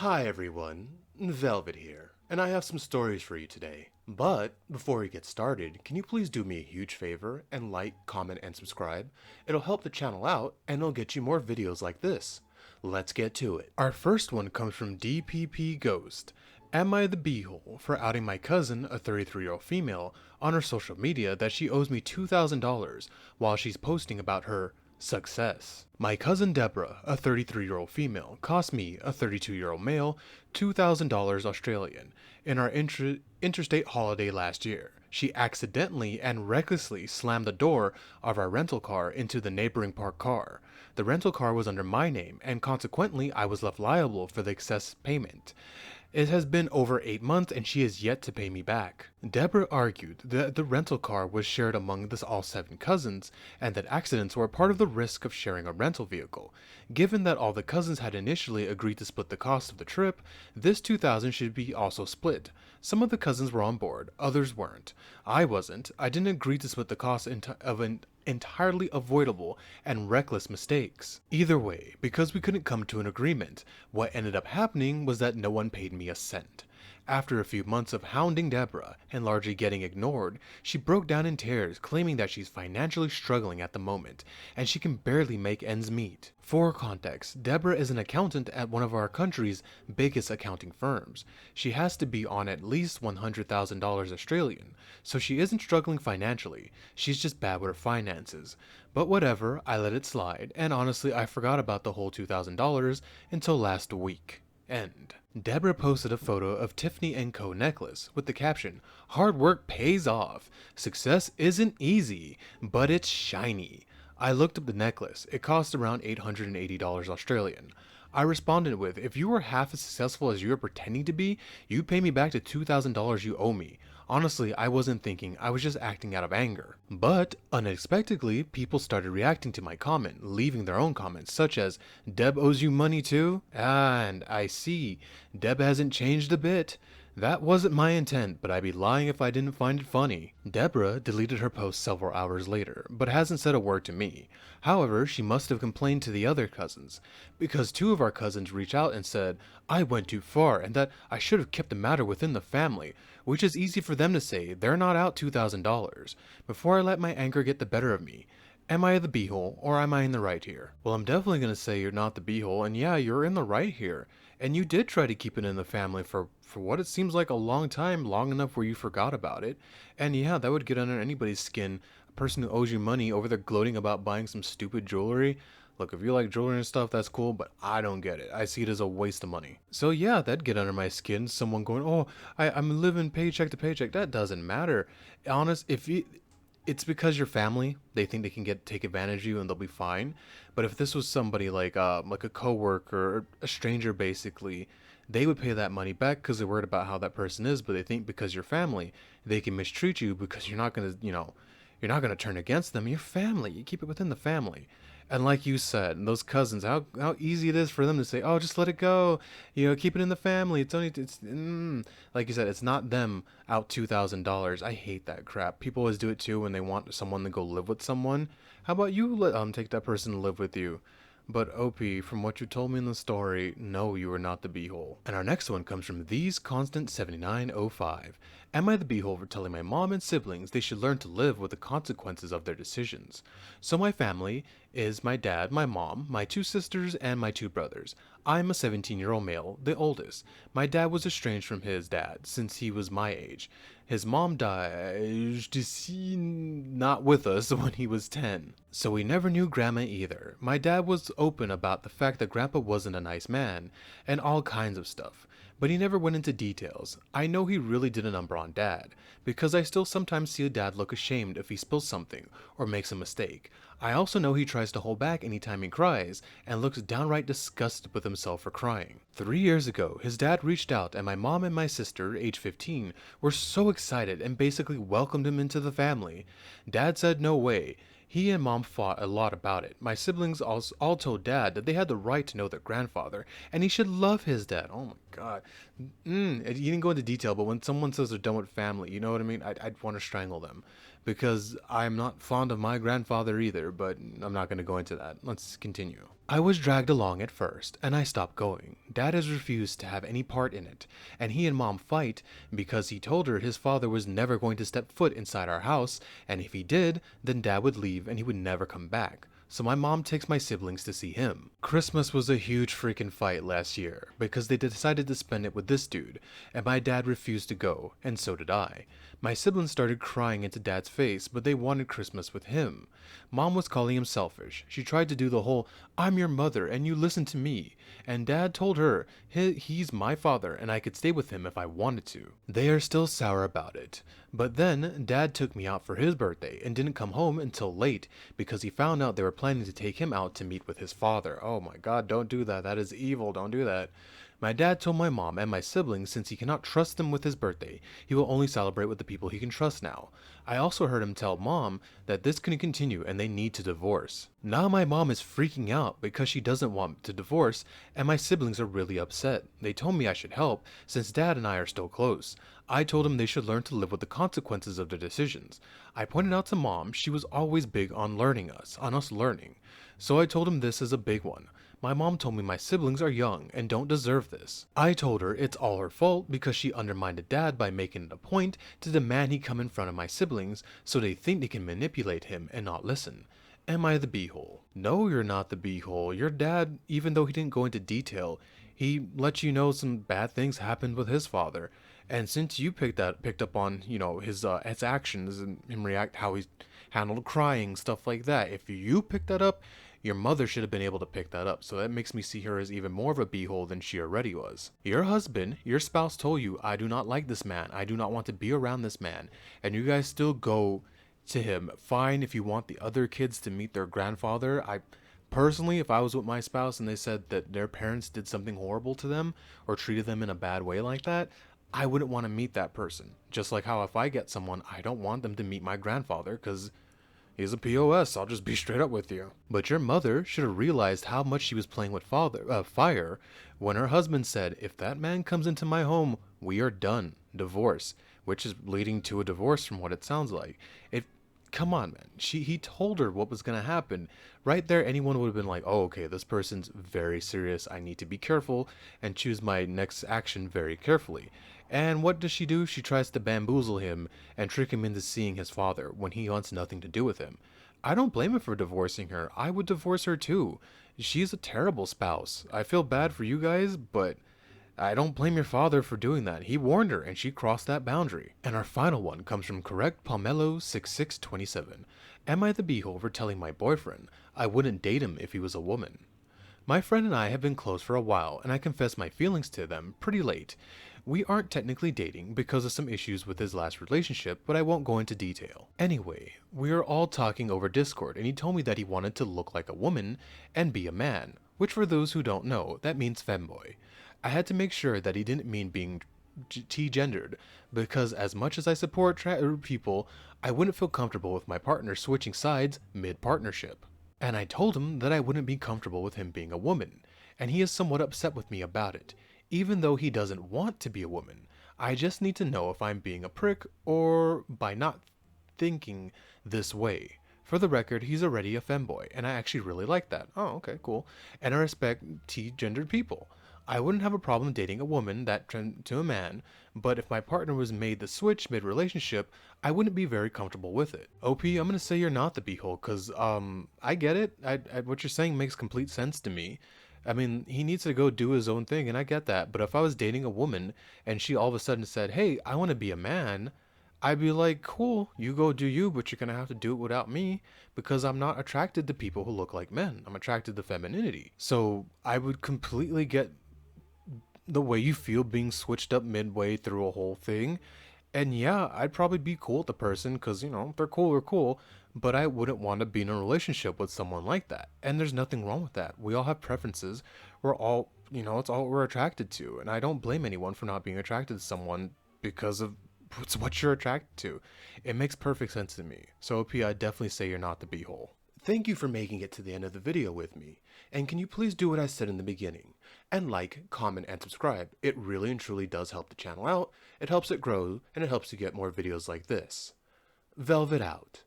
Hi everyone, Velvet here, and I have some stories for you today. But before we get started, can you please do me a huge favor and like, comment, and subscribe? It'll help the channel out and it'll get you more videos like this. Let's get to it. Our first one comes from DPP Ghost. Am I the beehole for outing my cousin, a 33-year-old female, on her social media that she owes me $2,000 while she's posting about her success? My cousin Deborah, a 33-year-old female, cost me, a 32-year-old male, $2,000 Australian in our interstate holiday last year. She accidentally and recklessly slammed the door of our rental car into the neighboring parked car. The rental car was under my name, and consequently I was left liable for the excess payment. It has been over 8 months and she has yet to pay me back. Deborah argued that the rental car was shared among all 7 cousins and that accidents were part of the risk of sharing a rental vehicle. Given that all the cousins had initially agreed to split the cost of the trip, this $2,000 should be also split. Some of the cousins were on board, others weren't. I wasn't. I didn't agree to split the cost of an entirely avoidable and reckless mistakes. Either way, because we couldn't come to an agreement, what ended up happening was that no one paid me a cent. After a few months of hounding Deborah and largely getting ignored, she broke down in tears, claiming that she's financially struggling at the moment and she can barely make ends meet. For context, Deborah is an accountant at one of our country's biggest accounting firms. She has to be on at least $100,000 Australian, so she isn't struggling financially, she's just bad with her finances. But whatever, I let it slide, and honestly I forgot about the whole $2,000 until last week. End. Deborah posted a photo of Tiffany & Co. necklace with the caption, "Hard work pays off. Success isn't easy, but it's shiny." I looked up the necklace. It cost around $880 Australian. I responded with, "If you were half as successful as you are pretending to be, you pay me back the $2,000 you owe me." Honestly, I wasn't thinking, I was just acting out of anger. But, unexpectedly, people started reacting to my comment, leaving their own comments, such as, "Deb owes you money too? And I see, Deb hasn't changed a bit. That wasn't my intent, but I'd be lying if I didn't find it funny." Deborah deleted her post several hours later, but hasn't said a word to me. However, she must have complained to the other cousins, because 2 of our cousins reached out and said, I went too far and that I should have kept the matter within the family, which is easy for them to say. They're not out $2,000. Before I let my anger get the better of me, am I the beehole or am I in the right here? Well, I'm definitely going to say you're not the beehole, and yeah, you're in the right here. And you did try to keep it in the family for what it seems like a long time, long enough where you forgot about it. And yeah, that would get under anybody's skin. A person who owes you money over there gloating about buying some stupid jewelry. Look, if you like jewelry and stuff, that's cool, but I don't get it. I see it as a waste of money. So yeah, that'd get under my skin. Someone going, oh, I'm living paycheck to paycheck. That doesn't matter. Honest, it's because your family, they think they can take advantage of you and they'll be fine. But if this was somebody like a coworker or a stranger, basically, they would pay that money back because they're worried about how that person is. But they think because you're family, they can mistreat you because you're not gonna, you're not gonna turn against them. You're family. You keep it within the family. And like you said, those cousins, how easy it is for them to say, oh, just let it go, keep it in the family. Like you said, it's not them out $2,000. I hate that crap. People always do it too when they want someone to go live with someone. How about you take that person to live with you? But OP, from what you told me in the story, no, you are not the beehole. And our next one comes from These Constant 7905. Am I the beehole for telling my mom and siblings they should learn to live with the consequences of their decisions? So my family is my dad, my mom, my 2 sisters, and my 2 brothers. I'm a 17-year-old male, the oldest. My dad was estranged from his dad since he was my age. His mom died not with us when he was 10. So we never knew Grandma either. My dad was open about the fact that Grandpa wasn't a nice man, and all kinds of stuff. But he never went into details. I know he really did a number on Dad, because I still sometimes see a dad look ashamed if he spills something or makes a mistake. I also know he tries to hold back anytime he cries, and looks downright disgusted with himself for crying. 3 years ago, his dad reached out and my mom and my sister, age 15, were so excited and basically welcomed him into the family. Dad said no way. He and Mom fought a lot about it. My siblings all told Dad that they had the right to know their grandfather, and he should love his dad. Oh my god. He didn't go into detail, but when someone says they're done with family, you know what I mean? I'd want to strangle them. because I'm not fond of my grandfather either, but I'm not going to go into that. Let's continue. I was dragged along at first, and I stopped going. Dad has refused to have any part in it, and he and Mom fight because he told her his father was never going to step foot inside our house, and if he did, then Dad would leave and he would never come back. So my mom takes my siblings to see him. Christmas was a huge freaking fight last year because they decided to spend it with this dude, and my dad refused to go, and so did I. My siblings started crying into Dad's face, but they wanted Christmas with him. Mom was calling him selfish. She tried to do the whole, I'm your mother and you listen to me. And Dad told her, he's my father and I could stay with him if I wanted to. They are still sour about it. But then Dad took me out for his birthday and didn't come home until late because he found out they were planning to take him out to meet with his father. Oh my God, don't do that. That is evil. Don't do that. My dad told my mom and my siblings since he cannot trust them with his birthday, he will only celebrate with the people he can trust now. I also heard him tell Mom that this couldn't continue and they need to divorce. Now my mom is freaking out because she doesn't want to divorce, and my siblings are really upset. They told me I should help since Dad and I are still close. I told them they should learn to live with the consequences of their decisions. I pointed out to Mom she was always big on us learning. So I told him this is a big one. My mom told me my siblings are young and don't deserve this. I told her it's all her fault because she undermined Dad by making it a point to demand he come in front of my siblings so they think they can manipulate him and not listen. Am I the beehole? No, you're not the beehole. Your dad, even though he didn't go into detail, he let you know some bad things happened with his father. And since you picked up on, his actions and him react how he handled crying, stuff like that, if you picked that up, your mother should have been able to pick that up, so that makes me see her as even more of a beehole than she already was. Your husband, your spouse told you, I do not like this man, I do not want to be around this man, and you guys still go to him. Fine if you want the other kids to meet their grandfather. Personally, if I was with my spouse and they said that their parents did something horrible to them or treated them in a bad way like that, I wouldn't want to meet that person. Just like how if I get someone, I don't want them to meet my grandfather because he's a POS, I'll just be straight up with you. But your mother should have realized how much she was playing with fire when her husband said, if that man comes into my home, we are done. Divorce. Which is leading to a divorce from what it sounds like. Come on, man. He told her what was going to happen. Right there, anyone would have been like, oh, okay, this person's very serious. I need to be careful and choose my next action very carefully. And what does she do? She tries to bamboozle him and trick him into seeing his father when he wants nothing to do with him. I don't blame him for divorcing her. I would divorce her too. She's a terrible spouse. I feel bad for you guys, but I don't blame your father for doing that. He warned her and she crossed that boundary. And our final one comes from Correct Palmello 6627. Am I the beehole for telling my boyfriend I wouldn't date him if he was a woman? My friend and I have been close for a while and I confessed my feelings to them pretty late. We aren't technically dating because of some issues with his last relationship, but I won't go into detail. Anyway, we are all talking over Discord and he told me that he wanted to look like a woman and be a man, which for those who don't know, that means femboy. I had to make sure that he didn't mean being T-gendered, because as much as I support people, I wouldn't feel comfortable with my partner switching sides mid-partnership. And I told him that I wouldn't be comfortable with him being a woman, and he is somewhat upset with me about it, even though he doesn't want to be a woman. I just need to know if I'm being a prick or by not thinking this way. For the record, he's already a femboy, and I actually really like that. Oh, okay, cool. And I respect T-gendered people. I wouldn't have a problem dating a woman that turned to a man, but if my partner was made the switch mid-relationship, I wouldn't be very comfortable with it. OP, I'm gonna say you're not the beehole, cause I get it. What you're saying makes complete sense to me. I mean, he needs to go do his own thing, and I get that. But if I was dating a woman and she all of a sudden said, "Hey, I want to be a man," I'd be like, "Cool, you go do you, but you're gonna have to do it without me because I'm not attracted to people who look like men. I'm attracted to femininity." So I would completely get the way you feel being switched up midway through a whole thing. And yeah, I'd probably be cool with the person because, if they're cool, they're cool. But I wouldn't want to be in a relationship with someone like that. And there's nothing wrong with that. We all have preferences. We're all, it's all we're attracted to. And I don't blame anyone for not being attracted to someone because of it's what you're attracted to. It makes perfect sense to me. So OP, I definitely say you're not the beehole. Thank you for making it to the end of the video with me. And can you please do what I said in the beginning? And like, comment, and subscribe. It really and truly does help the channel out. It helps it grow, and it helps you get more videos like this. Velvet out.